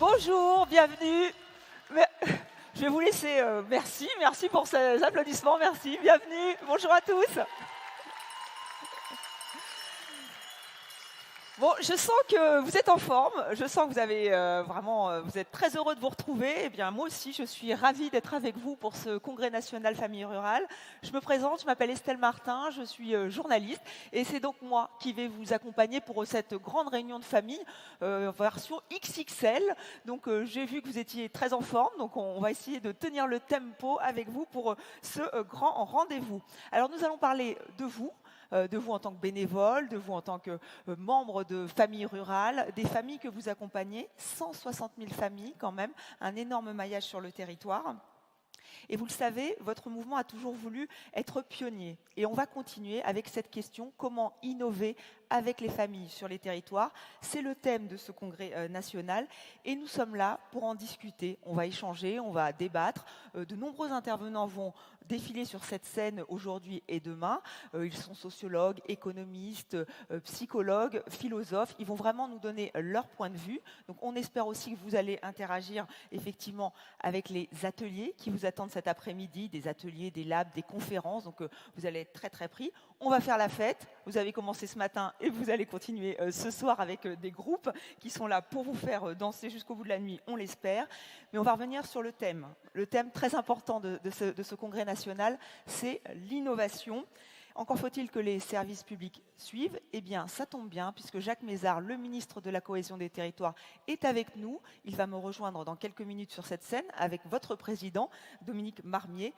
Bonjour, bienvenue. Je vais vous laisser. Merci pour ces applaudissements, merci. Bienvenue, bonjour à tous. Bon, je sens que vous êtes en forme, je sens que vous avez vous êtes très heureux de vous retrouver. Eh bien, moi aussi, je suis ravie d'être avec vous pour ce Congrès national famille rurale. Je me présente, je m'appelle Estelle Martin, je suis journaliste et c'est donc moi qui vais vous accompagner pour cette grande réunion de famille version XXL. Donc, j'ai vu que vous étiez très en forme, donc on va essayer de tenir le tempo avec vous pour ce grand rendez-vous. Alors, nous allons parler de vous en tant que bénévole, de vous en tant que membre de famille rurale, des familles que vous accompagnez, 160 000 familles quand même, un énorme maillage sur le territoire. Et vous le savez, votre mouvement a toujours voulu être pionnier. Et on va continuer avec cette question, comment innover avec les familles sur les territoires. C'est le thème de ce congrès national et nous sommes là pour en discuter. On va échanger, on va débattre. De nombreux intervenants vont défiler sur cette scène aujourd'hui et demain. Ils sont sociologues, économistes, psychologues, philosophes. Ils vont vraiment nous donner leur point de vue. Donc on espère aussi que vous allez interagir effectivement avec les ateliers qui vous attendent cet après-midi, des ateliers, des labs, des conférences. Donc vous allez être très très pris. On va faire la fête. Vous avez commencé ce matin et vous allez continuer ce soir avec des groupes qui sont là pour vous faire danser jusqu'au bout de la nuit, on l'espère. Mais on va revenir sur le thème. Le thème très important de ce congrès national, c'est l'innovation. Encore faut-il que les services publics suivent. Eh bien, ça tombe bien, puisque Jacques Mézard, le ministre de la Cohésion des Territoires, est avec nous. Il va me rejoindre dans quelques minutes sur cette scène avec votre président, Dominique Marmier.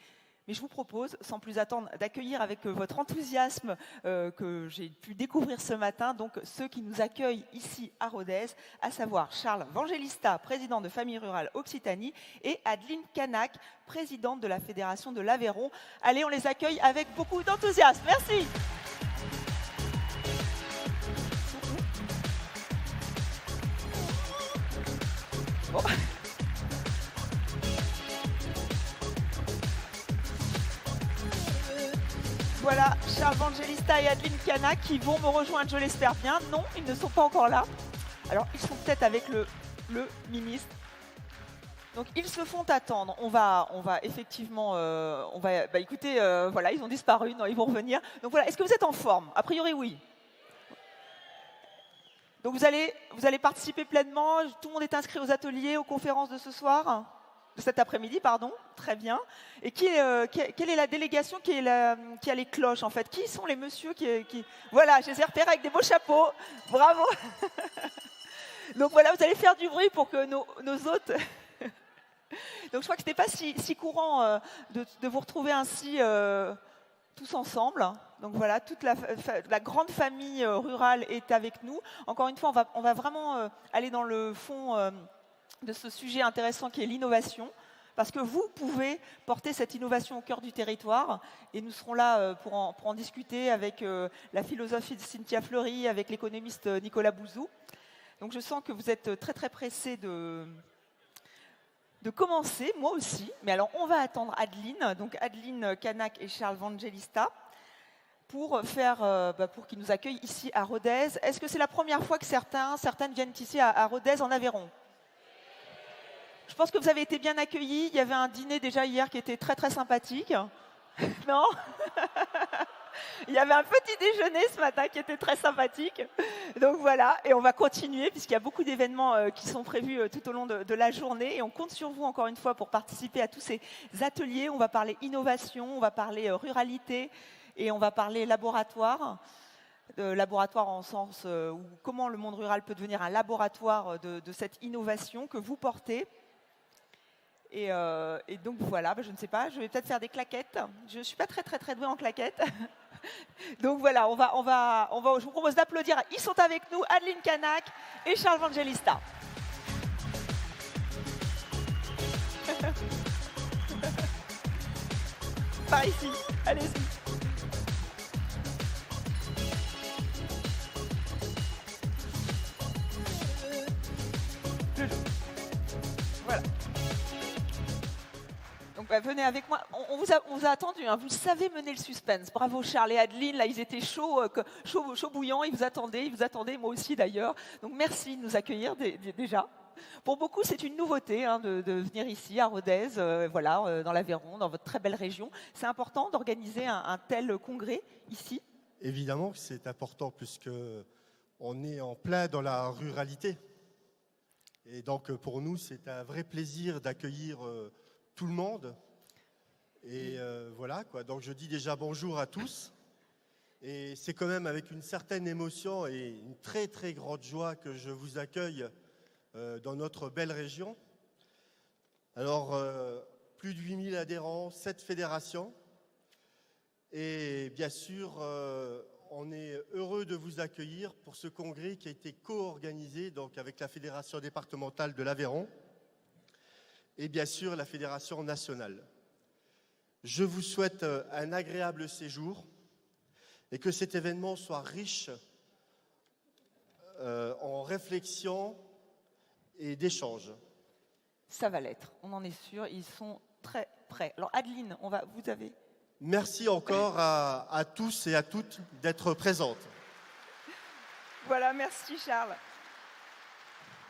Mais je vous propose, sans plus attendre, d'accueillir avec votre enthousiasme que j'ai pu découvrir ce matin, donc ceux qui nous accueillent ici à Rodez, à savoir Charles Vangelista, président de Famille Rurale Occitanie, et Adeline Canac, présidente de la Fédération de l'Aveyron. Allez, on les accueille avec beaucoup d'enthousiasme. Merci. Bon. Voilà, Charles Vangelista et Adeline Canac qui vont me rejoindre, je l'espère bien. Non, ils ne sont pas encore là. Alors, ils sont peut-être avec le ministre. Donc, ils se font attendre. On va effectivement... écoutez, voilà, ils ont disparu. Non, ils vont revenir. Donc voilà, est-ce que vous êtes en forme? A priori, oui. Donc, vous allez participer pleinement. Tout le monde est inscrit aux ateliers, aux conférences de ce soir? De cet après-midi, pardon, très bien. Et quelle est la délégation qui a les cloches, en fait? Qui sont les messieurs qui... Voilà, je les ai repérés avec des beaux chapeaux. Bravo. Donc voilà, vous allez faire du bruit pour que nos hôtes... Donc je crois que ce n'était pas si courant de vous retrouver ainsi tous ensemble. Donc voilà, toute la grande famille rurale est avec nous. Encore une fois, on va vraiment aller dans le fond... de ce sujet intéressant qui est l'innovation, parce que vous pouvez porter cette innovation au cœur du territoire, et nous serons là pour en discuter avec la philosophe Cynthia Fleury, avec l'économiste Nicolas Bouzou. Donc je sens que vous êtes très très pressés de commencer, moi aussi, mais alors on va attendre Adeline, donc Adeline Canac et Charles Vangelista, pour qu'ils nous accueillent ici à Rodez. Est-ce que c'est la première fois que certaines viennent ici à Rodez en Aveyron? Je pense que vous avez été bien accueillis. Il y avait un dîner déjà hier qui était très très sympathique. Non? Il y avait un petit déjeuner ce matin qui était très sympathique. Donc voilà, et on va continuer puisqu'il y a beaucoup d'événements qui sont prévus tout au long de la journée. Et on compte sur vous encore une fois pour participer à tous ces ateliers. On va parler innovation, on va parler ruralité et on va parler laboratoire. Laboratoire en sens où comment le monde rural peut devenir un laboratoire de cette innovation que vous portez. Et donc voilà, je ne sais pas, je vais peut-être faire des claquettes. Je ne suis pas très très très douée en claquettes. Donc voilà, je vous propose d'applaudir. Ils sont avec nous, Adeline Canac et Charles Vangelista. Par ici, allez-y. Voilà. Donc venez avec moi. On vous a attendu, hein. Vous savez mener le suspense. Bravo Charles et Adeline, là ils étaient chauds bouillants, ils vous attendaient, moi aussi d'ailleurs. Donc merci de nous accueillir déjà. Pour beaucoup, c'est une nouveauté de venir ici, à Rodez, dans l'Aveyron, dans votre très belle région. C'est important d'organiser un tel congrès ici? Évidemment que c'est important puisque on est en plein dans la ruralité. Et donc pour nous, c'est un vrai plaisir d'accueillir tout le monde. Et voilà quoi. Donc je dis déjà bonjour à tous. Et c'est quand même avec une certaine émotion et une très très grande joie que je vous accueille dans notre belle région. Alors, plus de 8000 adhérents, 7 fédérations. Et bien sûr, on est heureux de vous accueillir pour ce congrès qui a été co-organisé donc, avec la Fédération départementale de l'Aveyron et bien sûr la Fédération nationale. Je vous souhaite un agréable séjour et que cet événement soit riche en réflexion et d'échanges. Ça va l'être, on en est sûr, ils sont très prêts. Alors Adeline, vous avez... Merci encore à tous et à toutes d'être présentes. Voilà, merci Charles.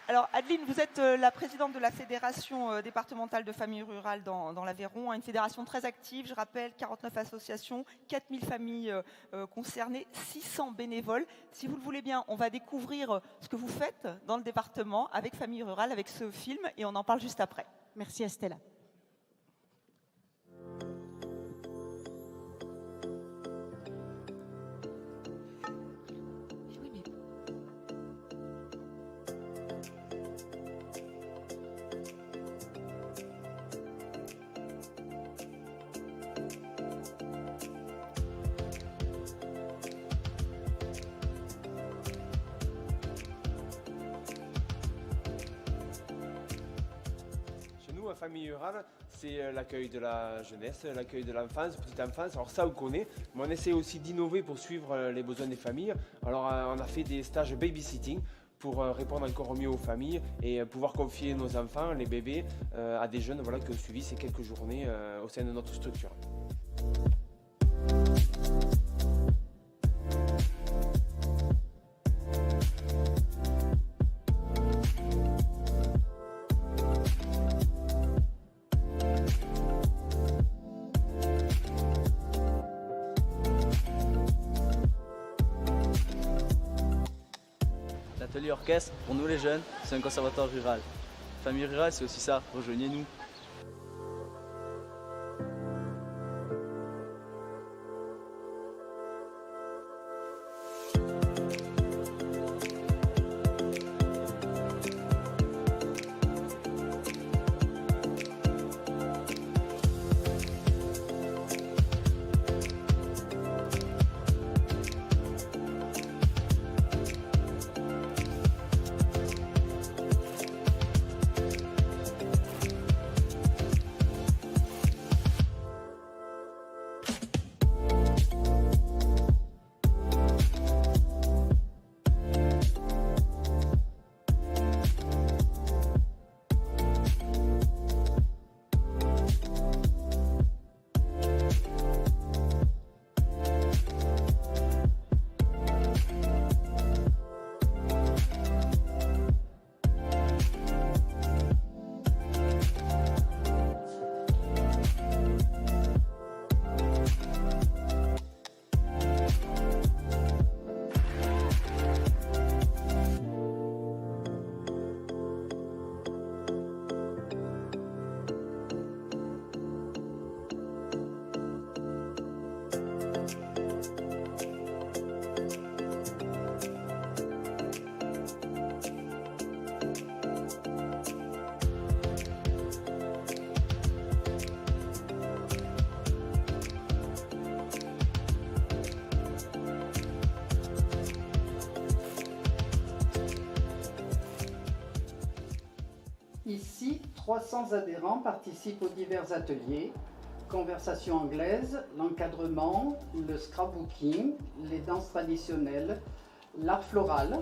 Alors Adeline, vous êtes la présidente de la Fédération départementale de familles rurales dans l'Aveyron, une fédération très active, je rappelle, 49 associations, 4000 familles concernées, 600 bénévoles. Si vous le voulez bien, on va découvrir ce que vous faites dans le département avec Familles rurales, avec ce film, et on en parle juste après. Merci Estella. Famille rurale, c'est l'accueil de la jeunesse, l'accueil de l'enfance, petite enfance. Alors ça, on connaît, mais on essaie aussi d'innover pour suivre les besoins des familles. Alors on a fait des stages babysitting pour répondre encore au mieux aux familles et pouvoir confier nos enfants, les bébés, à des jeunes qui ont suivi ces quelques journées au sein de notre structure. L'atelier orchestre, pour nous les jeunes, c'est un conservatoire rural. Famille rurale, c'est aussi ça, rejoignez-nous. Ici, 300 adhérents participent aux divers ateliers, conversation anglaise, l'encadrement, le scrapbooking, les danses traditionnelles, l'art floral.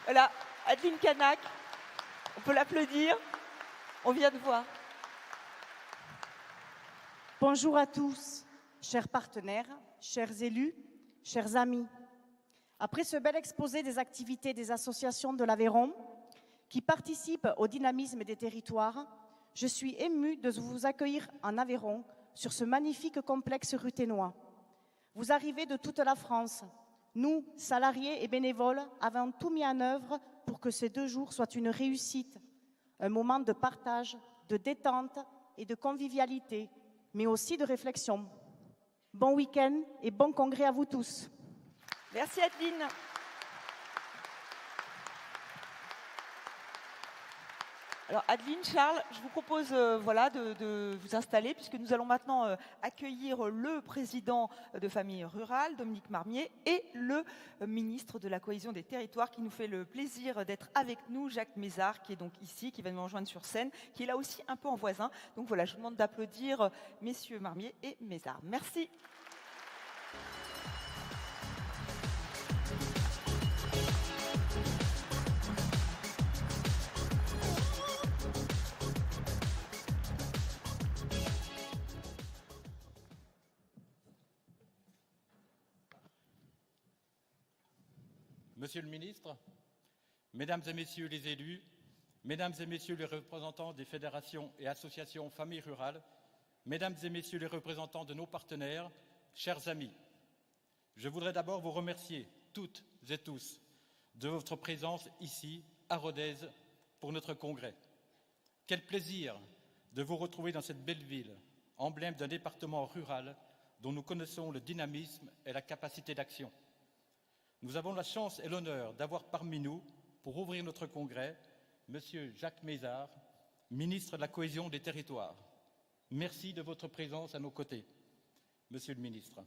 Voilà, Adeline Canac, on peut l'applaudir. On vient de voir. Bonjour à tous, chers partenaires, chers élus, chers amis. Après ce bel exposé des activités des associations de l'Aveyron qui participent au dynamisme des territoires, je suis émue de vous accueillir en Aveyron sur ce magnifique complexe ruthénois. Vous arrivez de toute la France. Nous, salariés et bénévoles, avons tout mis en œuvre pour que ces 2 jours soient une réussite, un moment de partage, de détente et de convivialité, mais aussi de réflexion. Bon week-end et bon congrès à vous tous. Merci Adeline. Alors Adeline, Charles, je vous propose de vous installer puisque nous allons maintenant accueillir le président de Famille Rurale, Dominique Marmier, et le ministre de la Cohésion des Territoires qui nous fait le plaisir d'être avec nous, Jacques Mézard, qui est donc ici, qui va nous rejoindre sur scène, qui est là aussi un peu en voisin. Donc voilà, je vous demande d'applaudir messieurs Marmier et Mézard. Merci. Monsieur le ministre, Mesdames et Messieurs les élus, Mesdames et Messieurs les représentants des fédérations et associations familles rurales, Mesdames et Messieurs les représentants de nos partenaires, chers amis, je voudrais d'abord vous remercier toutes et tous de votre présence ici, à Rodez, pour notre congrès. Quel plaisir de vous retrouver dans cette belle ville, emblème d'un département rural dont nous connaissons le dynamisme et la capacité d'action. Nous avons la chance et l'honneur d'avoir parmi nous, pour ouvrir notre congrès, Monsieur Jacques Mézard, ministre de la Cohésion des Territoires. Merci de votre présence à nos côtés. Monsieur le ministre,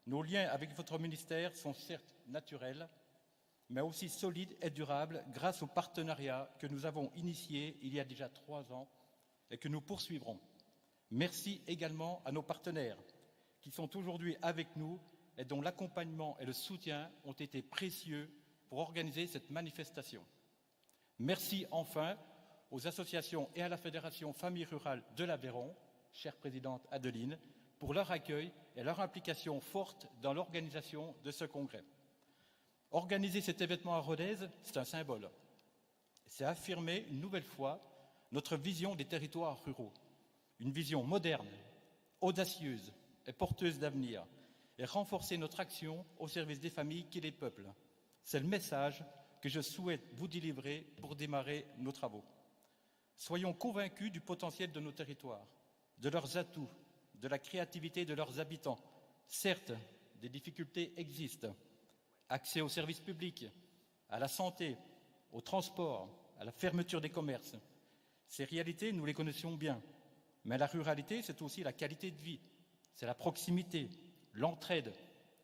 nos liens avec votre ministère sont certes naturels, mais aussi solides et durables grâce au partenariat que nous avons initié il y a déjà 3 ans et que nous poursuivrons. Merci également à nos partenaires qui sont aujourd'hui avec nous et dont l'accompagnement et le soutien ont été précieux pour organiser cette manifestation. Merci enfin aux associations et à la Fédération Famille Rurale de l'Aveyron, chère présidente Adeline, pour leur accueil et leur implication forte dans l'organisation de ce congrès. Organiser cet événement à Rodez, c'est un symbole. C'est affirmer une nouvelle fois notre vision des territoires ruraux, une vision moderne, audacieuse et porteuse d'avenir, et renforcer notre action au service des familles qui les peuplent. C'est le message que je souhaite vous délivrer pour démarrer nos travaux. Soyons convaincus du potentiel de nos territoires, de leurs atouts, de la créativité de leurs habitants. Certes, des difficultés existent. Accès aux services publics, à la santé, au transport, à la fermeture des commerces. Ces réalités, nous les connaissons bien. Mais la ruralité, c'est aussi la qualité de vie, c'est la proximité, l'entraide,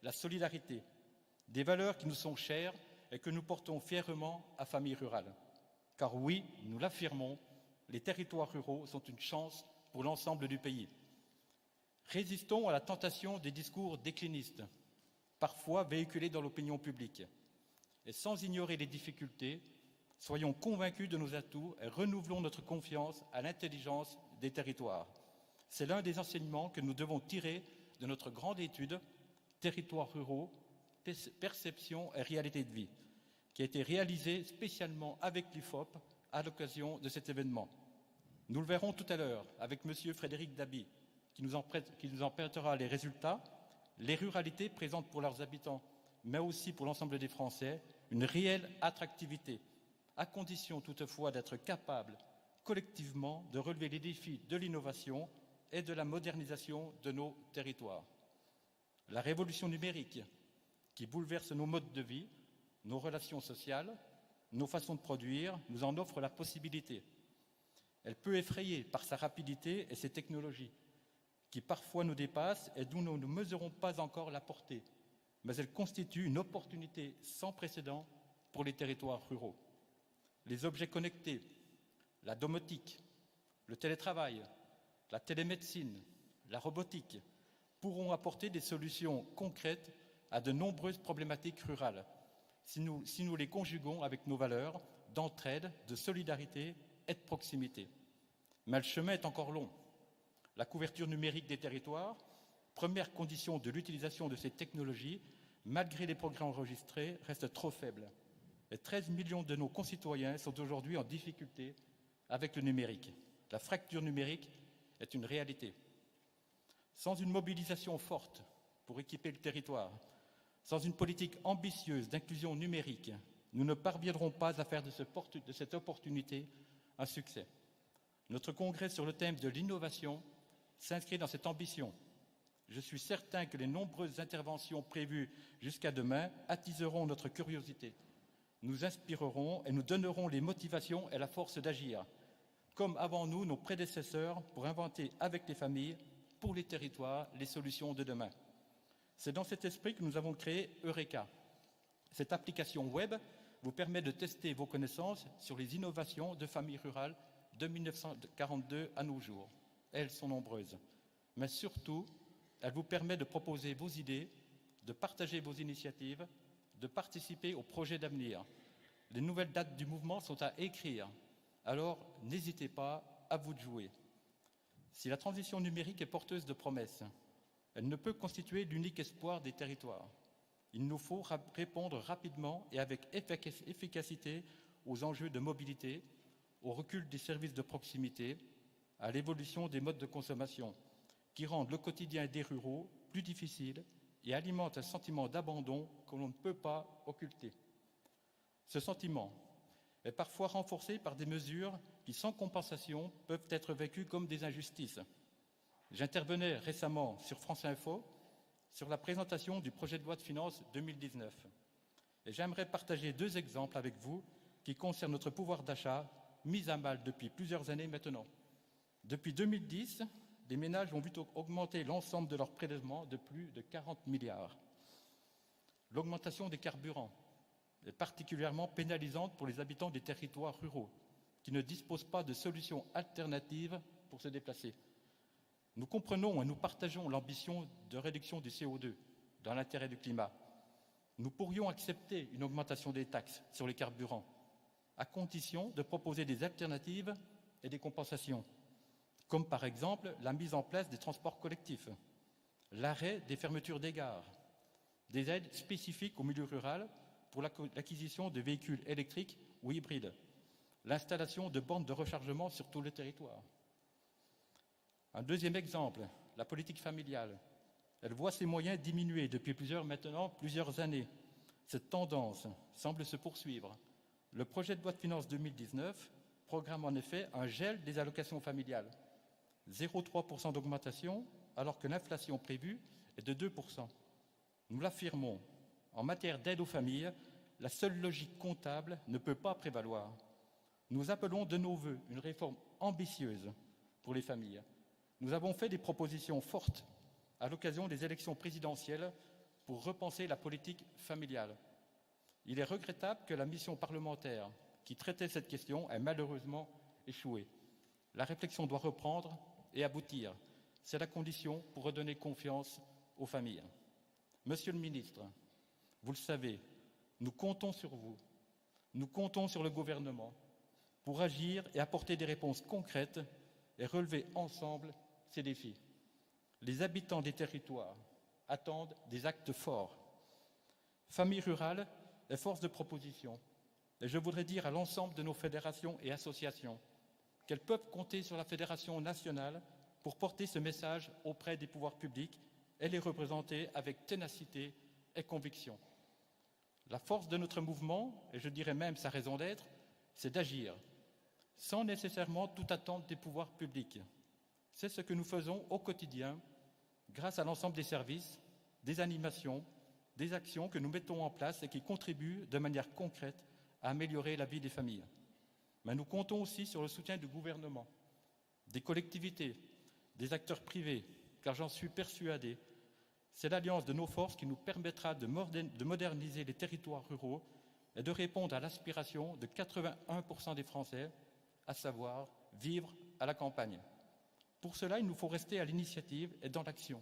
la solidarité, des valeurs qui nous sont chères et que nous portons fièrement à Famille Rurale. Car oui, nous l'affirmons, les territoires ruraux sont une chance pour l'ensemble du pays. Résistons à la tentation des discours déclinistes, parfois véhiculés dans l'opinion publique. Et sans ignorer les difficultés, soyons convaincus de nos atouts et renouvelons notre confiance à l'intelligence des territoires. C'est l'un des enseignements que nous devons tirer de notre grande étude « Territoires ruraux, perception et réalité de vie » qui a été réalisée spécialement avec l'IFOP à l'occasion de cet événement. Nous le verrons tout à l'heure avec M. Frédéric Dabi qui nous en prêtera les résultats. Les ruralités présentent pour leurs habitants, mais aussi pour l'ensemble des Français, une réelle attractivité, à condition toutefois d'être capables collectivement de relever les défis de l'innovation et de la modernisation de nos territoires. La révolution numérique qui bouleverse nos modes de vie, nos relations sociales, nos façons de produire, nous en offre la possibilité. Elle peut effrayer par sa rapidité et ses technologies, qui parfois nous dépassent et d'où nous ne mesurons pas encore la portée, mais elle constitue une opportunité sans précédent pour les territoires ruraux. Les objets connectés, la domotique, le télétravail, la télémédecine, la robotique pourront apporter des solutions concrètes à de nombreuses problématiques rurales. si nous les conjuguons avec nos valeurs d'entraide, de solidarité et de proximité. Mais le chemin est encore long. La couverture numérique des territoires, première condition de l'utilisation de ces technologies, malgré les progrès enregistrés, reste trop faible. Et 13 millions de nos concitoyens sont aujourd'hui en difficulté avec le numérique. La fracture numérique est une réalité. Sans une mobilisation forte pour équiper le territoire, sans une politique ambitieuse d'inclusion numérique, nous ne parviendrons pas à faire de cette opportunité un succès. Notre congrès sur le thème de l'innovation s'inscrit dans cette ambition. Je suis certain que les nombreuses interventions prévues jusqu'à demain attiseront notre curiosité, nous inspireront et nous donneront les motivations et la force d'agir, comme avant nous, nos prédécesseurs, pour inventer avec les familles, pour les territoires, les solutions de demain. C'est dans cet esprit que nous avons créé Eureka. Cette application web vous permet de tester vos connaissances sur les innovations de familles rurales de 1942 à nos jours. Elles sont nombreuses. Mais surtout, elle vous permet de proposer vos idées, de partager vos initiatives, de participer aux projets d'avenir. Les nouvelles dates du mouvement sont à écrire. Alors, n'hésitez pas, à vous de jouer. Si la transition numérique est porteuse de promesses, elle ne peut constituer l'unique espoir des territoires. Il nous faut répondre rapidement et avec efficacité aux enjeux de mobilité, au recul des services de proximité, à l'évolution des modes de consommation, qui rendent le quotidien des ruraux plus difficile et alimentent un sentiment d'abandon que l'on ne peut pas occulter. Ce sentiment est parfois renforcé par des mesures qui, sans compensation, peuvent être vécues comme des injustices. J'intervenais récemment sur France Info sur la présentation du projet de loi de finances 2019. Et j'aimerais partager 2 exemples avec vous qui concernent notre pouvoir d'achat, mis à mal depuis plusieurs années maintenant. Depuis 2010, les ménages ont vu augmenter l'ensemble de leurs prélèvements de plus de 40 milliards. L'augmentation des carburants est particulièrement pénalisante pour les habitants des territoires ruraux, qui ne disposent pas de solutions alternatives pour se déplacer. Nous comprenons et nous partageons l'ambition de réduction du CO2 dans l'intérêt du climat. Nous pourrions accepter une augmentation des taxes sur les carburants, à condition de proposer des alternatives et des compensations, comme par exemple la mise en place des transports collectifs, l'arrêt des fermetures des gares, des aides spécifiques au milieu rural pour l'acquisition de véhicules électriques ou hybrides, l'installation de bornes de rechargement sur tout le territoire. Un deuxième exemple, la politique familiale. Elle voit ses moyens diminuer depuis plusieurs années. Cette tendance semble se poursuivre. Le projet de loi de finances 2019 programme en effet un gel des allocations familiales. 0,3% d'augmentation, alors que l'inflation prévue est de 2%. Nous l'affirmons, en matière d'aide aux familles, la seule logique comptable ne peut pas prévaloir. Nous appelons de nos vœux une réforme ambitieuse pour les familles. Nous avons fait des propositions fortes à l'occasion des élections présidentielles pour repenser la politique familiale. Il est regrettable que la mission parlementaire qui traitait cette question ait malheureusement échoué. La réflexion doit reprendre et aboutir. C'est la condition pour redonner confiance aux familles. Monsieur le ministre, vous le savez, nous comptons sur vous, nous comptons sur le gouvernement pour agir et apporter des réponses concrètes et relever ensemble ces défis. Les habitants des territoires attendent des actes forts. Famille rurale est force de proposition. Et je voudrais dire à l'ensemble de nos fédérations et associations qu'elles peuvent compter sur la Fédération nationale pour porter ce message auprès des pouvoirs publics et les représenter avec ténacité et conviction. La force de notre mouvement, et je dirais même sa raison d'être, c'est d'agir, sans nécessairement tout attendre des pouvoirs publics. C'est ce que nous faisons au quotidien, grâce à l'ensemble des services, des animations, des actions que nous mettons en place et qui contribuent de manière concrète à améliorer la vie des familles. Mais nous comptons aussi sur le soutien du gouvernement, des collectivités, des acteurs privés, car j'en suis persuadé, c'est l'alliance de nos forces qui nous permettra de moderniser les territoires ruraux et de répondre à l'aspiration de 81% des Français, à savoir vivre à la campagne. Pour cela, il nous faut rester à l'initiative et dans l'action.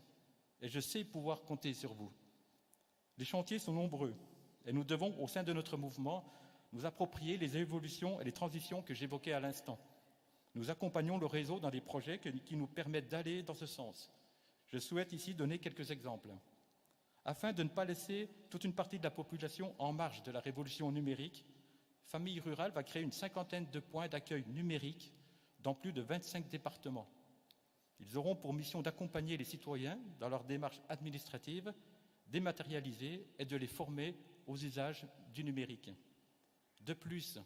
Et je sais pouvoir compter sur vous. Les chantiers sont nombreux Et nous devons, au sein de notre mouvement, nous approprier les évolutions et les transitions que j'évoquais à l'instant. Nous accompagnons le réseau dans des projets qui nous permettent d'aller dans ce sens. Je souhaite ici donner quelques exemples. Afin de ne pas laisser toute une partie de la population en marge de la révolution numérique, Famille Rurale va créer une 50aine de points d'accueil numériques dans plus de 25 départements. Ils auront pour mission d'accompagner les citoyens dans leur démarche administrative, dématérialisée et de les former aux usages du numérique. De plus,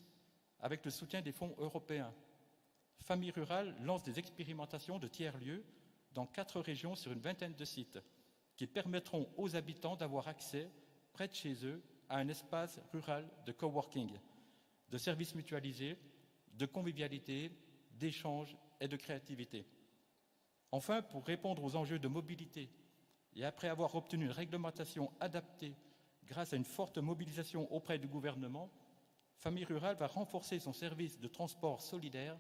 avec le soutien des fonds européens, Famille Rurale lance des expérimentations de tiers-lieux dans 4 régions sur une vingtaine de sites qui permettront aux habitants d'avoir accès, près de chez eux, à un espace rural de coworking, de services mutualisés, de convivialité, d'échange et de créativité. Enfin, pour répondre aux enjeux de mobilité et après avoir obtenu une réglementation adaptée grâce à une forte mobilisation auprès du gouvernement, Famille Rurale va renforcer son service de transport solidaire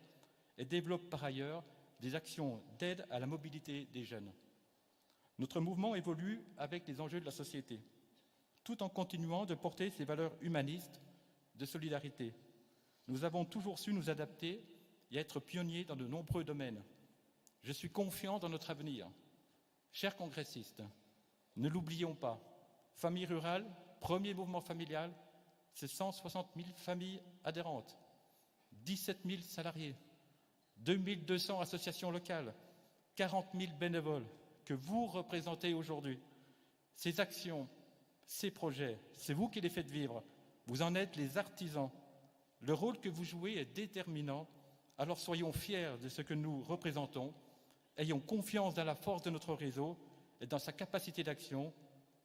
et développe par ailleurs des actions d'aide à la mobilité des jeunes. Notre mouvement évolue avec les enjeux de la société, tout en continuant de porter ses valeurs humanistes de solidarité. Nous avons toujours su nous adapter et être pionniers dans de nombreux domaines. Je suis confiant dans notre avenir. Chers congressistes, ne l'oublions pas, Famille Rurale, premier mouvement familial, c'est 160 000 familles adhérentes, 17 000 salariés, 2200 associations locales, 40 000 bénévoles que vous représentez aujourd'hui. Ces actions, ces projets, c'est vous qui les faites vivre. Vous en êtes les artisans. Le rôle que vous jouez est déterminant, alors soyons fiers de ce que nous représentons, ayons confiance dans la force de notre réseau et dans sa capacité d'action.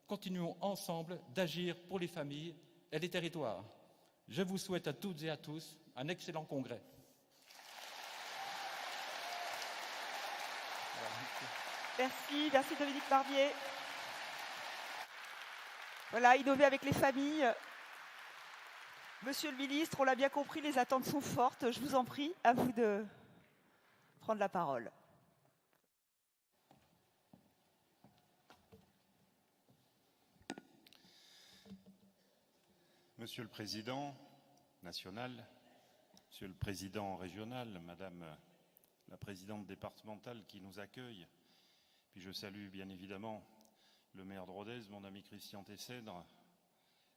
Continuons ensemble d'agir pour les familles et les territoires. Je vous souhaite à toutes et à tous un excellent congrès. Merci Dominique Barbier. Voilà, innover avec les familles. Monsieur le ministre, on l'a bien compris, les attentes sont fortes. Je vous en prie, à vous de prendre la parole. Monsieur le Président national, Monsieur le Président régional, Madame la Présidente départementale qui nous accueille, puis je salue bien évidemment le maire de Rodez, mon ami Christian Tessèdre,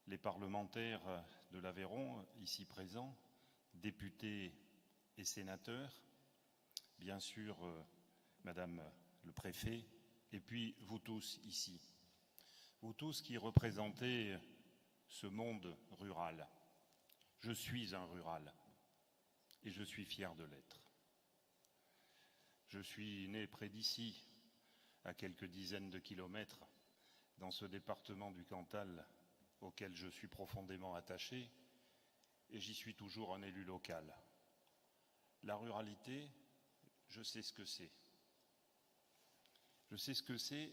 les parlementaires de l'Aveyron ici présents, députés et sénateurs, bien sûr Madame le Préfet, et puis vous tous ici, vous tous qui représentez ce monde rural. Je suis un rural et je suis fier de l'être. Je suis né près d'ici, à quelques dizaines de kilomètres, dans ce département du Cantal auquel je suis profondément attaché, et j'y suis toujours un élu local. La ruralité, je sais ce que c'est. Je sais ce que c'est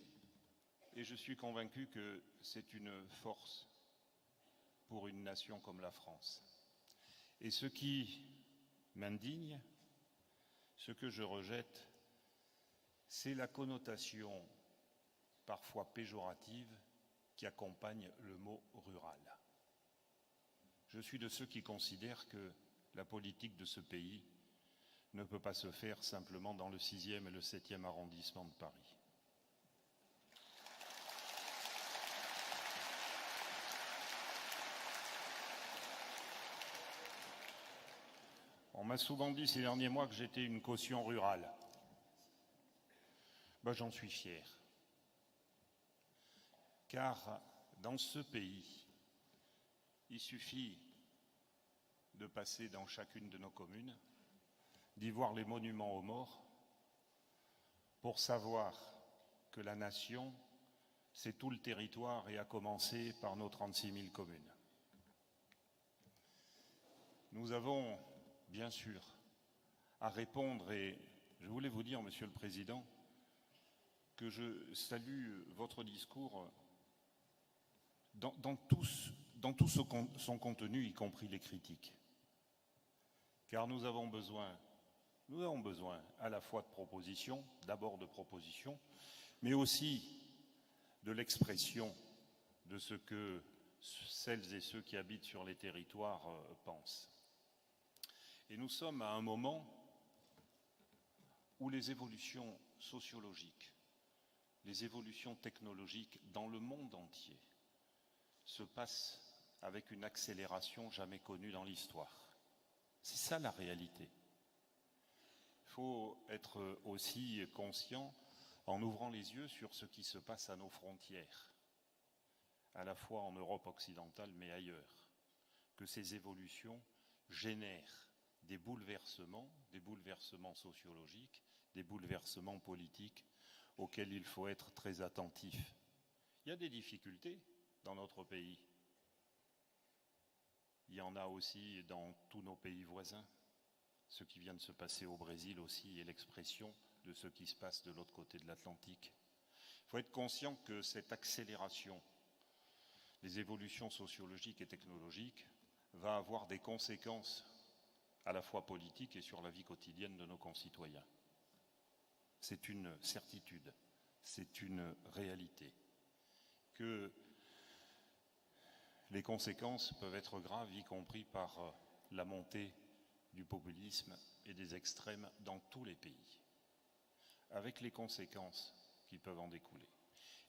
et je suis convaincu que c'est une force pour une nation comme la France. Et ce qui m'indigne, ce que je rejette, c'est la connotation parfois péjorative qui accompagne le mot rural. Je suis de ceux qui considèrent que la politique de ce pays ne peut pas se faire simplement dans le 6e et le 7e arrondissement de Paris. On m'a souvent dit ces derniers mois que j'étais une caution rurale. Ben, j'en suis fier. Car dans ce pays, il suffit de passer dans chacune de nos communes, d'y voir les monuments aux morts, pour savoir que la nation, c'est tout le territoire et à commencer par nos 36 000 communes. Nous avons, bien sûr, à répondre, et je voulais vous dire, Monsieur le Président, que je salue votre discours dans tout son contenu, y compris les critiques. Car nous avons besoin à la fois de propositions, d'abord de propositions, mais aussi de l'expression de ce que celles et ceux qui habitent sur les territoires pensent. Et nous sommes à un moment où les évolutions sociologiques, les évolutions technologiques dans le monde entier se passent avec une accélération jamais connue dans l'histoire. C'est ça la réalité. Il faut être aussi conscient, en ouvrant les yeux sur ce qui se passe à nos frontières, à la fois en Europe occidentale mais ailleurs, que ces évolutions génèrent des bouleversements sociologiques, des bouleversements politiques auxquels il faut être très attentif. Il y a des difficultés dans notre pays. Il y en a aussi dans tous nos pays voisins. Ce qui vient de se passer au Brésil aussi est l'expression de ce qui se passe de l'autre côté de l'Atlantique. Il faut être conscient que cette accélération des évolutions sociologiques et technologiques va avoir des conséquences à la fois politiques et sur la vie quotidienne de nos concitoyens. C'est une certitude, c'est une réalité, que les conséquences peuvent être graves, y compris par la montée du populisme et des extrêmes dans tous les pays, avec les conséquences qui peuvent en découler.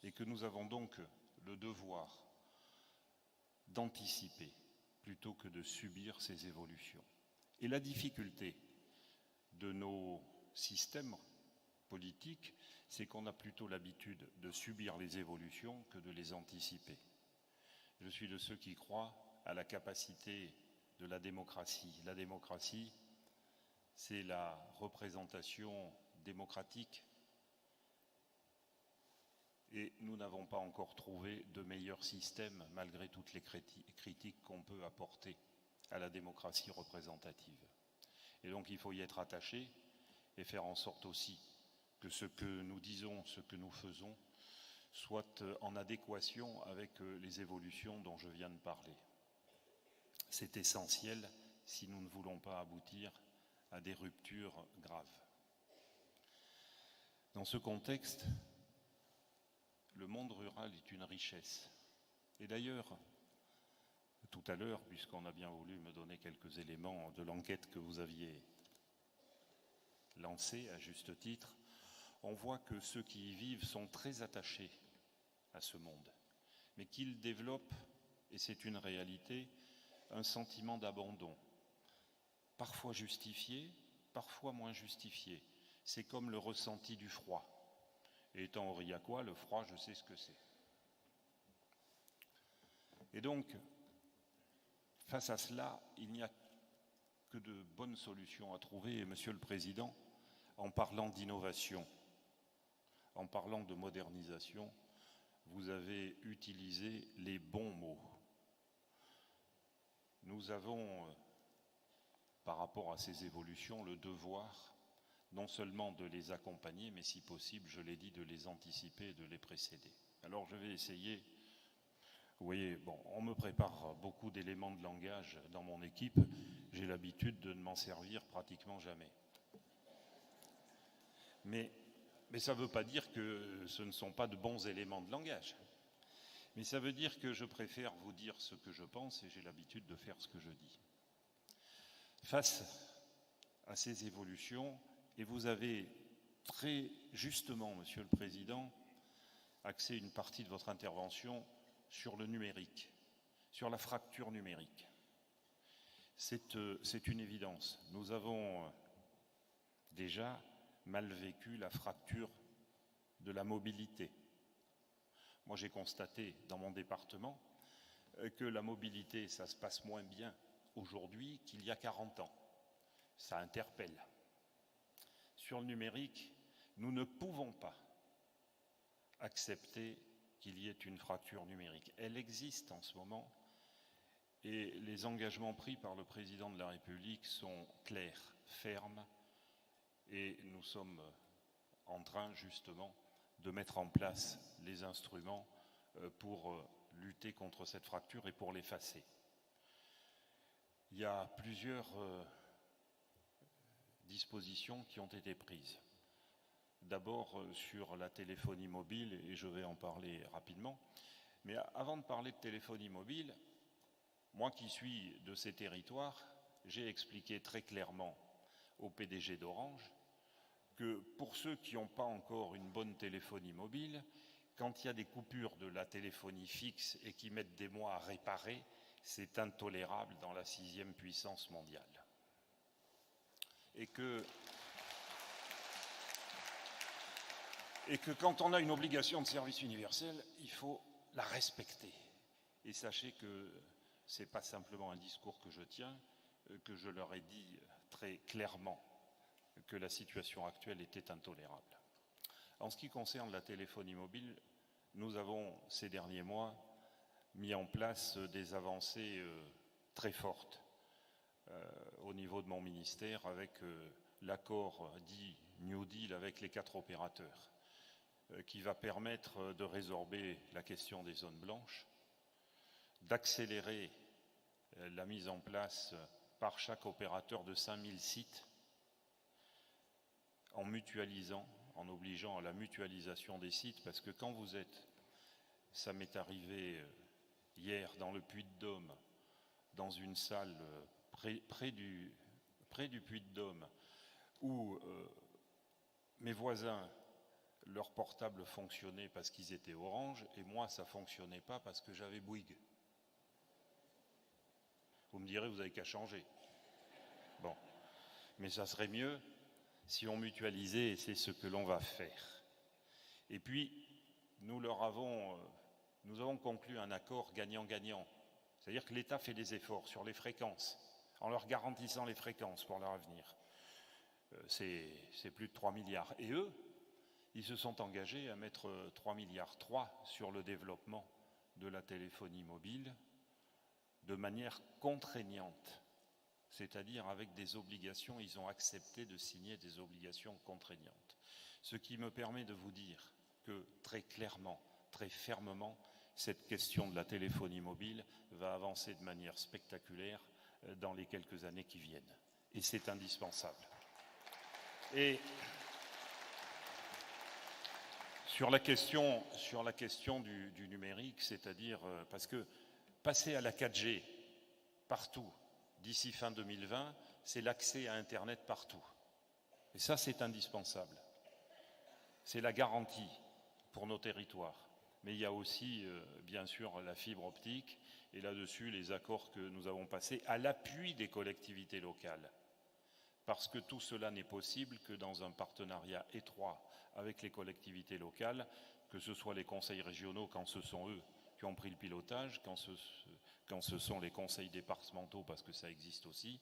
Et que nous avons donc le devoir d'anticiper plutôt que de subir ces évolutions. Et la difficulté de nos systèmes politiques, c'est qu'on a plutôt l'habitude de subir les évolutions que de les anticiper. Je suis de ceux qui croient à la capacité de la démocratie. La démocratie, c'est la représentation démocratique. Et nous n'avons pas encore trouvé de meilleur système, malgré toutes les critiques qu'on peut apporter à la démocratie représentative. Et donc il faut y être attaché et faire en sorte aussi que ce que nous disons, ce que nous faisons, soit en adéquation avec les évolutions dont je viens de parler. C'est essentiel si nous ne voulons pas aboutir à des ruptures graves. Dans ce contexte, le monde rural est une richesse. Et d'ailleurs, tout à l'heure, puisqu'on a bien voulu me donner quelques éléments de l'enquête que vous aviez lancée à juste titre, on voit que ceux qui y vivent sont très attachés à ce monde, mais qu'ils développent, et c'est une réalité, un sentiment d'abandon, parfois justifié, parfois moins justifié. C'est comme le ressenti du froid. Et étant aurillacois, le froid, je sais ce que c'est. Et donc, face à cela, il n'y a que de bonnes solutions à trouver. Et Monsieur le Président, en parlant d'innovation, en parlant de modernisation, vous avez utilisé les bons mots. Nous avons, par rapport à ces évolutions, le devoir non seulement de les accompagner, mais si possible, je l'ai dit, de les anticiper et de les précéder. Alors je vais essayer. Vous voyez, bon, on me prépare beaucoup d'éléments de langage dans mon équipe. J'ai l'habitude de ne m'en servir pratiquement jamais. Mais ça ne veut pas dire que ce ne sont pas de bons éléments de langage. Mais ça veut dire que je préfère vous dire ce que je pense et j'ai l'habitude de faire ce que je dis. Face à ces évolutions, et vous avez très justement, Monsieur le Président, axé une partie de votre intervention sur le numérique, sur la fracture numérique. C'est une évidence. Nous avons déjà mal vécu la fracture de la mobilité. Moi, j'ai constaté dans mon département que la mobilité, ça se passe moins bien aujourd'hui qu'il y a 40 ans. Ça interpelle. Sur le numérique, nous ne pouvons pas accepter qu'il y ait une fracture numérique. Elle existe en ce moment et les engagements pris par le président de la République sont clairs, fermes et nous sommes en train justement de mettre en place les instruments pour lutter contre cette fracture et pour l'effacer. Il y a plusieurs dispositions qui ont été prises. D'abord sur la téléphonie mobile, et je vais en parler rapidement, Mais avant de parler de téléphonie mobile, moi qui suis de ces territoires, j'ai expliqué très clairement au PDG d'Orange que pour ceux qui n'ont pas encore une bonne téléphonie mobile, quand il y a des coupures de la téléphonie fixe et qui mettent des mois à réparer, c'est intolérable dans la 6e puissance mondiale. Et que quand on a une obligation de service universel, il faut la respecter. Et sachez que ce n'est pas simplement un discours que je tiens, que je leur ai dit très clairement que la situation actuelle était intolérable. En ce qui concerne la téléphonie mobile, nous avons, ces derniers mois, mis en place des avancées très fortes au niveau de mon ministère avec l'accord dit New Deal avec les 4 opérateurs qui va permettre de résorber la question des zones blanches, d'accélérer la mise en place par chaque opérateur de 5000 sites en mutualisant, en obligeant à la mutualisation des sites, parce que quand vous êtes, ça m'est arrivé hier dans le Puy-de-Dôme, dans une salle près du Puy-de-Dôme, où mes voisins, leur portable fonctionnait parce qu'ils étaient Orange, et moi ça ne fonctionnait pas parce que j'avais Bouygues. Vous me direz, vous n'avez qu'à changer. Bon, mais ça serait mieux si on mutualisait, et c'est ce que l'on va faire. Et puis, nous avons conclu un accord gagnant-gagnant. C'est-à-dire que l'État fait des efforts sur les fréquences, en leur garantissant les fréquences pour leur avenir. C'est plus de 3 milliards. Et eux, ils se sont engagés à mettre 3,3 milliards sur le développement de la téléphonie mobile de manière contraignante. C'est-à-dire avec des obligations, ils ont accepté de signer des obligations contraignantes. Ce qui me permet de vous dire que très clairement, très fermement, cette question de la téléphonie mobile va avancer de manière spectaculaire dans les quelques années qui viennent. Et c'est indispensable. Et sur la question du numérique, c'est-à-dire parce que passer à la 4G partout, d'ici fin 2020, c'est l'accès à Internet partout. Et ça, c'est indispensable. C'est la garantie pour nos territoires. Mais il y a aussi, bien sûr, la fibre optique, et là-dessus, les accords que nous avons passés à l'appui des collectivités locales. Parce que tout cela n'est possible que dans un partenariat étroit avec les collectivités locales, que ce soit les conseils régionaux, quand ce sont eux qui ont pris le pilotage, quand ce sont les conseils départementaux, parce que ça existe aussi.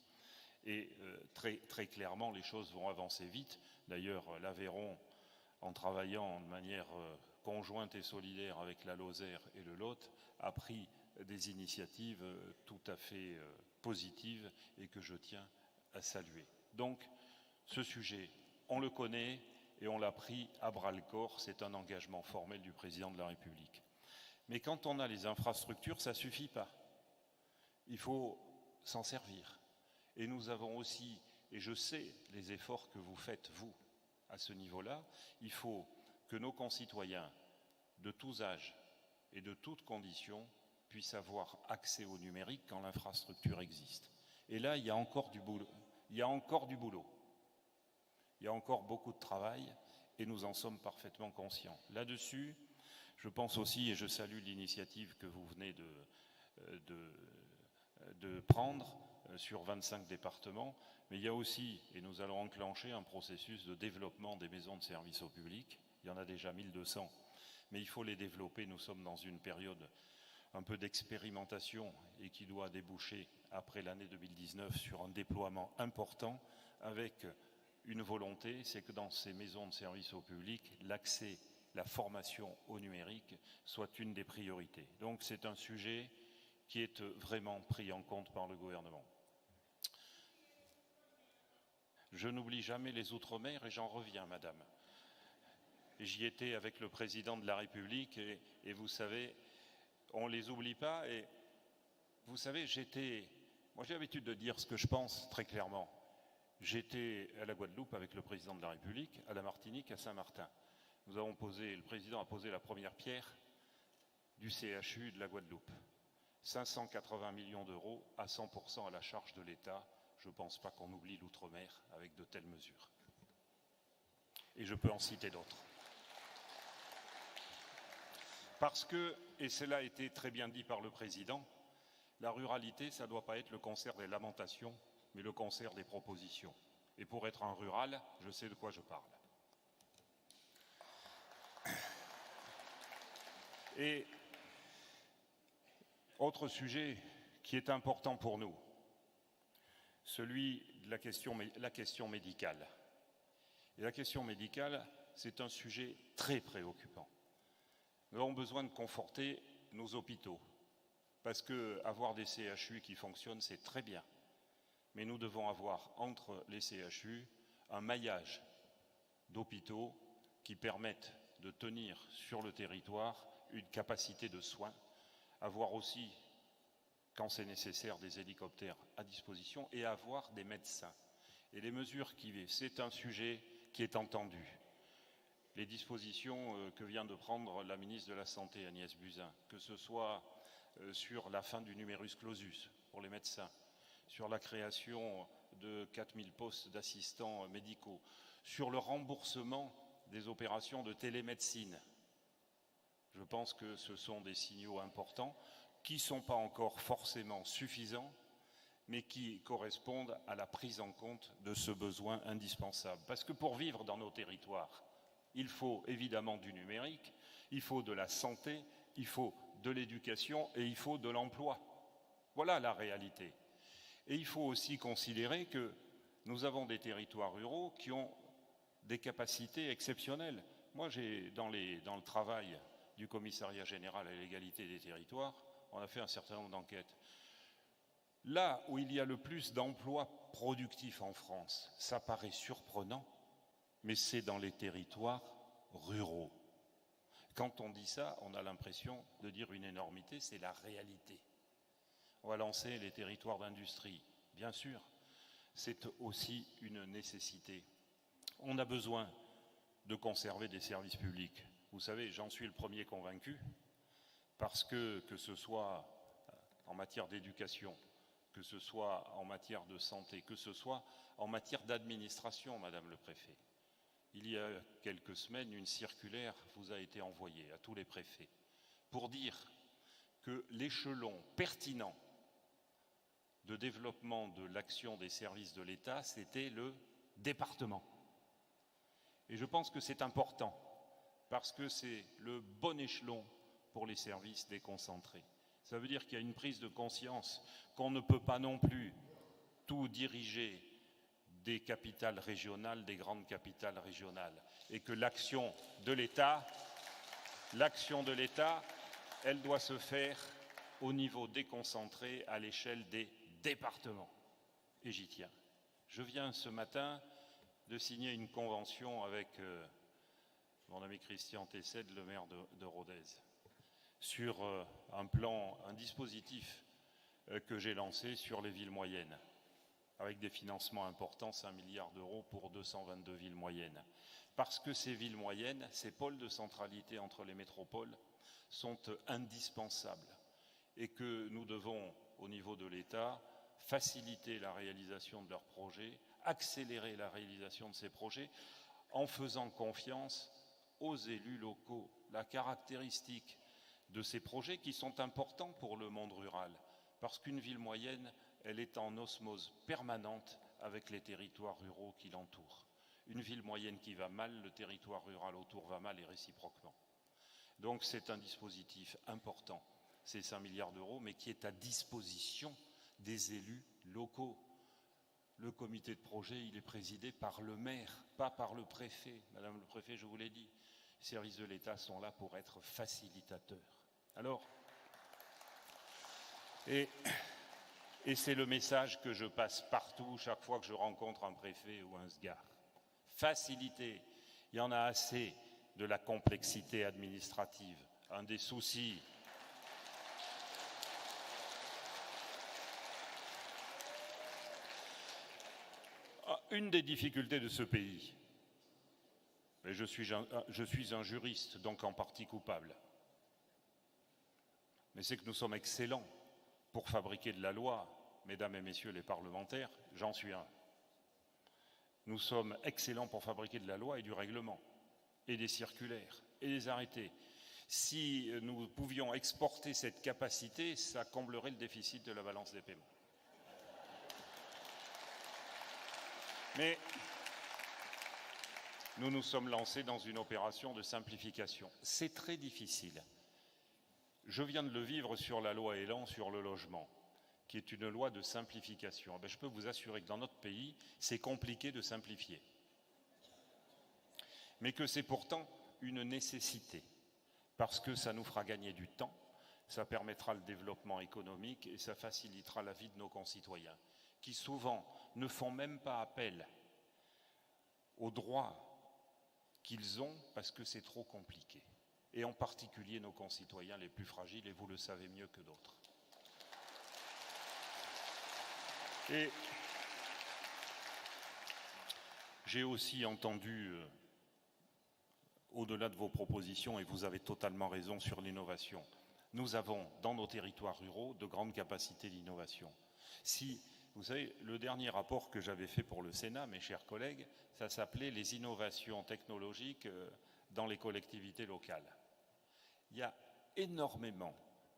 Et très, très clairement, les choses vont avancer vite. D'ailleurs, l'Aveyron, en travaillant de manière conjointe et solidaire avec la Lozère et le Lot, a pris des initiatives tout à fait positives et que je tiens à saluer. Donc, ce sujet, on le connaît et on l'a pris à bras-le-corps. C'est un engagement formel du président de la République. Mais quand on a les infrastructures, ça ne suffit pas. Il faut s'en servir. Et nous avons aussi, et je sais les efforts que vous faites, vous, à ce niveau-là, il faut que nos concitoyens de tous âges et de toutes conditions puissent avoir accès au numérique quand l'infrastructure existe. Et là, il y a encore du boulot. Il y a encore du boulot. Il y a encore beaucoup de travail et nous en sommes parfaitement conscients. Là-dessus, je pense aussi, et je salue l'initiative que vous venez de prendre sur 25 départements, mais il y a aussi, et nous allons enclencher un processus de développement des maisons de services au public. Il y en a déjà 1200, mais il faut les développer. Nous sommes dans une période un peu d'expérimentation et qui doit déboucher après l'année 2019 sur un déploiement important avec une volonté, c'est que dans ces maisons de services au public, l'accès, la formation au numérique soit une des priorités. Donc c'est un sujet qui est vraiment pris en compte par le gouvernement. Je n'oublie jamais les Outre-mer et j'en reviens, madame. J'y étais avec le président de la République et vous savez, on ne les oublie pas. Et vous savez, moi j'ai l'habitude de dire ce que je pense très clairement. J'étais à la Guadeloupe avec le président de la République, à la Martinique, à Saint-Martin. Le président a posé la première pierre du CHU de la Guadeloupe. 580 millions d'euros à 100% à la charge de l'État. Je ne pense pas qu'on oublie l'outre-mer avec de telles mesures. Et je peux en citer d'autres. Parce que, et cela a été très bien dit par le Président, la ruralité, ça ne doit pas être le concert des lamentations, mais le concert des propositions. Et pour être un rural, je sais de quoi je parle. Et autre sujet qui est important pour nous, celui de la question médicale. Et la question médicale, c'est un sujet très préoccupant. Nous avons besoin de conforter nos hôpitaux, parce qu'avoir des CHU qui fonctionnent, c'est très bien. Mais nous devons avoir entre les CHU un maillage d'hôpitaux qui permettent de tenir sur le territoire une capacité de soins, avoir aussi, quand c'est nécessaire, des hélicoptères à disposition et avoir des médecins. Et les mesures qui viennent, c'est un sujet qui est entendu. Les dispositions que vient de prendre la ministre de la Santé, Agnès Buzyn, que ce soit sur la fin du numerus clausus pour les médecins, sur la création de 4000 postes d'assistants médicaux, sur le remboursement des opérations de télémédecine. Je pense que ce sont des signaux importants qui ne sont pas encore forcément suffisants, mais qui correspondent à la prise en compte de ce besoin indispensable. Parce que pour vivre dans nos territoires, il faut évidemment du numérique, il faut de la santé, il faut de l'éducation et il faut de l'emploi. Voilà la réalité. Et il faut aussi considérer que nous avons des territoires ruraux qui ont des capacités exceptionnelles. Moi, dans le travail du Commissariat général à l'égalité des territoires, on a fait un certain nombre d'enquêtes. Là où il y a le plus d'emplois productifs en France, ça paraît surprenant, mais c'est dans les territoires ruraux. Quand on dit ça, on a l'impression de dire une énormité, c'est la réalité. On va lancer les territoires d'industrie, bien sûr, c'est aussi une nécessité. On a besoin de conserver des services publics. Vous savez, j'en suis le premier convaincu, parce que ce soit en matière d'éducation, que ce soit en matière de santé, que ce soit en matière d'administration, Madame le Préfet. Il y a quelques semaines, une circulaire vous a été envoyée à tous les préfets pour dire que l'échelon pertinent de développement de l'action des services de l'État, c'était le département. Et je pense que c'est important, parce que c'est le bon échelon pour les services déconcentrés. Ça veut dire qu'il y a une prise de conscience qu'on ne peut pas non plus tout diriger des capitales régionales, des grandes capitales régionales, et que l'action de l'État, elle doit se faire au niveau déconcentré, à l'échelle des départements. Et j'y tiens. Je viens ce matin de signer une convention avec mon ami Christian Tessed, le maire de Rodez, sur un dispositif que j'ai lancé sur les villes moyennes, avec des financements importants, 5 milliards d'euros pour 222 villes moyennes. Parce que ces villes moyennes, ces pôles de centralité entre les métropoles, sont indispensables et que nous devons, au niveau de l'État, faciliter la réalisation de leurs projets, accélérer la réalisation de ces projets en faisant confiance aux élus locaux. La caractéristique de ces projets qui sont importants pour le monde rural, parce qu'une ville moyenne, elle est en osmose permanente avec les territoires ruraux qui l'entourent. Une ville moyenne qui va mal, le territoire rural autour va mal et réciproquement. Donc c'est un dispositif important, c'est 5 milliards d'euros, mais qui est à disposition des élus locaux. Le comité de projet, il est présidé par le maire, pas par le préfet. Madame le préfet, je vous l'ai dit, les services de l'État sont là pour être facilitateurs. Alors, et c'est le message que je passe partout, chaque fois que je rencontre un préfet ou un SGAR. Faciliter, il y en a assez de la complexité administrative. Un des soucis une des difficultés de ce pays, et je suis un juriste, donc en partie coupable, mais c'est que nous sommes excellents pour fabriquer de la loi, mesdames et messieurs les parlementaires, j'en suis un. Nous sommes excellents pour fabriquer de la loi et du règlement, et des circulaires, et des arrêtés. Si nous pouvions exporter cette capacité, ça comblerait le déficit de la balance des paiements. Mais nous nous sommes lancés dans une opération de simplification. C'est très difficile. Je viens de le vivre sur la loi Elan sur le logement, qui est une loi de simplification. Je peux vous assurer que dans notre pays, c'est compliqué de simplifier. Mais que c'est pourtant une nécessité, parce que ça nous fera gagner du temps, ça permettra le développement économique et ça facilitera la vie de nos concitoyens, qui souvent ne font même pas appel aux droits qu'ils ont parce que c'est trop compliqué. Et en particulier nos concitoyens les plus fragiles, et vous le savez mieux que d'autres. Et j'ai aussi entendu, au-delà de vos propositions, et vous avez totalement raison sur l'innovation, nous avons dans nos territoires ruraux de grandes capacités d'innovation. Si, vous savez, le dernier rapport que j'avais fait pour le Sénat, mes chers collègues, ça s'appelait « Les innovations technologiques dans les collectivités locales ». Il y a énormément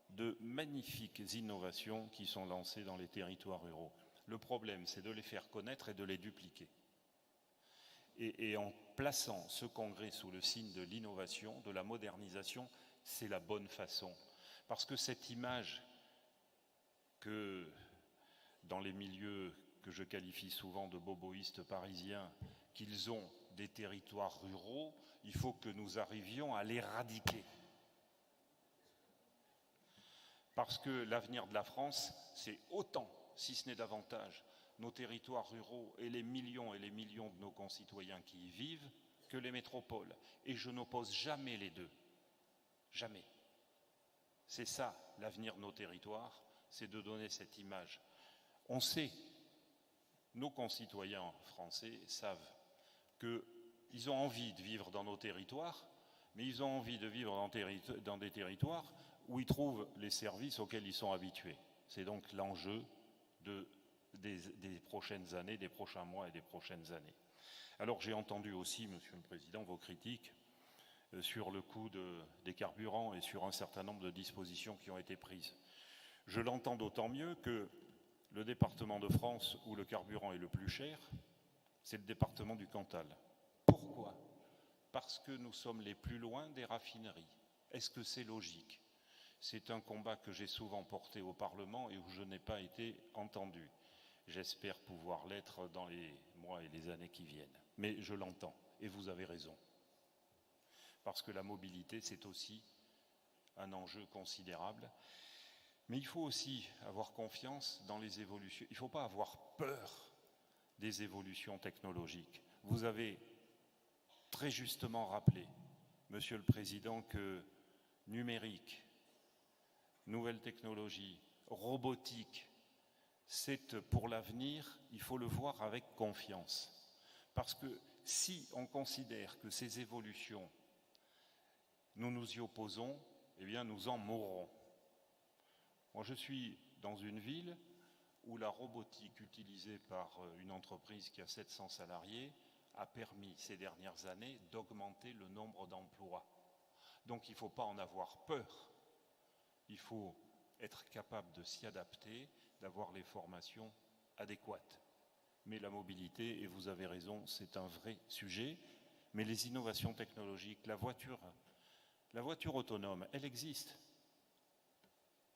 de magnifiques innovations qui sont lancées dans les territoires ruraux. Le problème, c'est de les faire connaître et de les dupliquer. Et en plaçant ce congrès sous le signe de l'innovation, de la modernisation, c'est la bonne façon. Parce que cette image que, dans les milieux que je qualifie souvent de boboïstes parisiens, qu'ils ont des territoires ruraux, il faut que nous arrivions à l'éradiquer. Parce que l'avenir de la France, c'est autant, si ce n'est davantage, nos territoires ruraux et les millions de nos concitoyens qui y vivent, que les métropoles. Et je n'oppose jamais les deux. Jamais. C'est ça, l'avenir de nos territoires, c'est de donner cette image. On sait, nos concitoyens français savent qu'ils ont envie de vivre dans nos territoires, mais ils ont envie de vivre dans des territoires où ils trouvent les services auxquels ils sont habitués. C'est donc l'enjeu des prochaines années, des prochains mois et des prochaines années. Alors j'ai entendu aussi, Monsieur le Président, vos critiques sur le coût des carburants et sur un certain nombre de dispositions qui ont été prises. Je l'entends d'autant mieux que le département de France où le carburant est le plus cher, c'est le département du Cantal. Pourquoi ? Parce que nous sommes les plus loin des raffineries. Est-ce que c'est logique ? C'est un combat que j'ai souvent porté au Parlement et où je n'ai pas été entendu. J'espère pouvoir l'être dans les mois et les années qui viennent. Mais je l'entends, et vous avez raison. Parce que la mobilité, c'est aussi un enjeu considérable. Mais il faut aussi avoir confiance dans les évolutions. Il ne faut pas avoir peur des évolutions technologiques. Vous avez très justement rappelé, Monsieur le Président, que numérique, nouvelles technologies, robotique, c'est pour l'avenir, il faut le voir avec confiance. Parce que si on considère que ces évolutions, nous nous y opposons, eh bien nous en mourrons. Moi, je suis dans une ville où la robotique utilisée par une entreprise qui a 700 salariés a permis ces dernières années d'augmenter le nombre d'emplois. Donc il ne faut pas en avoir peur. Il faut être capable de s'y adapter, d'avoir les formations adéquates. Mais la mobilité, et vous avez raison, c'est un vrai sujet. Mais les innovations technologiques, la voiture autonome, elle existe.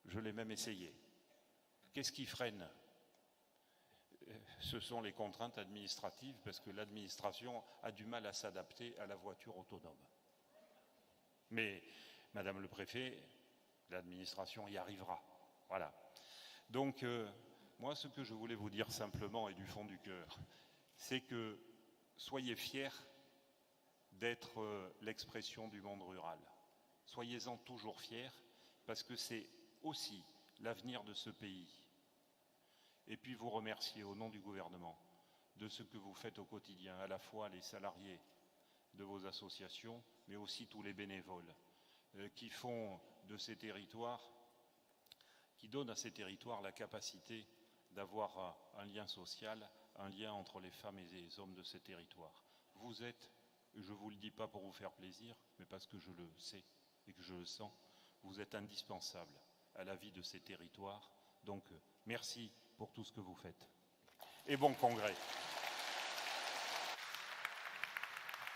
Je l'ai même essayé. Qu'est-ce qui freine ? Ce sont les contraintes administratives, parce que l'administration a du mal à s'adapter à la voiture autonome. Mais, Madame le Préfet, l'administration y arrivera. Voilà. Donc, moi, ce que je voulais vous dire simplement et du fond du cœur, c'est que soyez fiers d'être l'expression du monde rural. Soyez-en toujours fiers, parce que c'est aussi l'avenir de ce pays. Et puis vous remercier au nom du gouvernement de ce que vous faites au quotidien, à la fois les salariés de vos associations, mais aussi tous les bénévoles qui font de ces territoires qui donne à ces territoires la capacité d'avoir un lien social, un lien entre les femmes et les hommes de ces territoires. Vous êtes, et je ne vous le dis pas pour vous faire plaisir, mais parce que je le sais et que je le sens, vous êtes indispensable à la vie de ces territoires. Donc, merci pour tout ce que vous faites. Et bon congrès.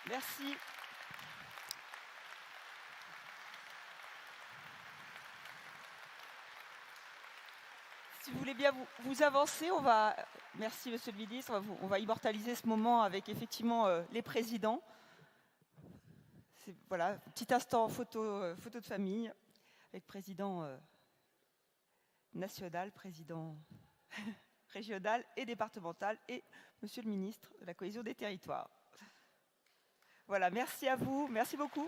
Merci. Si vous voulez bien vous avancer, merci Monsieur le Ministre, on va immortaliser ce moment avec effectivement les présidents. Voilà, petit instant photo de famille avec président national, président régional et départemental et Monsieur le Ministre de la Cohésion des Territoires. Voilà, merci à vous, merci beaucoup.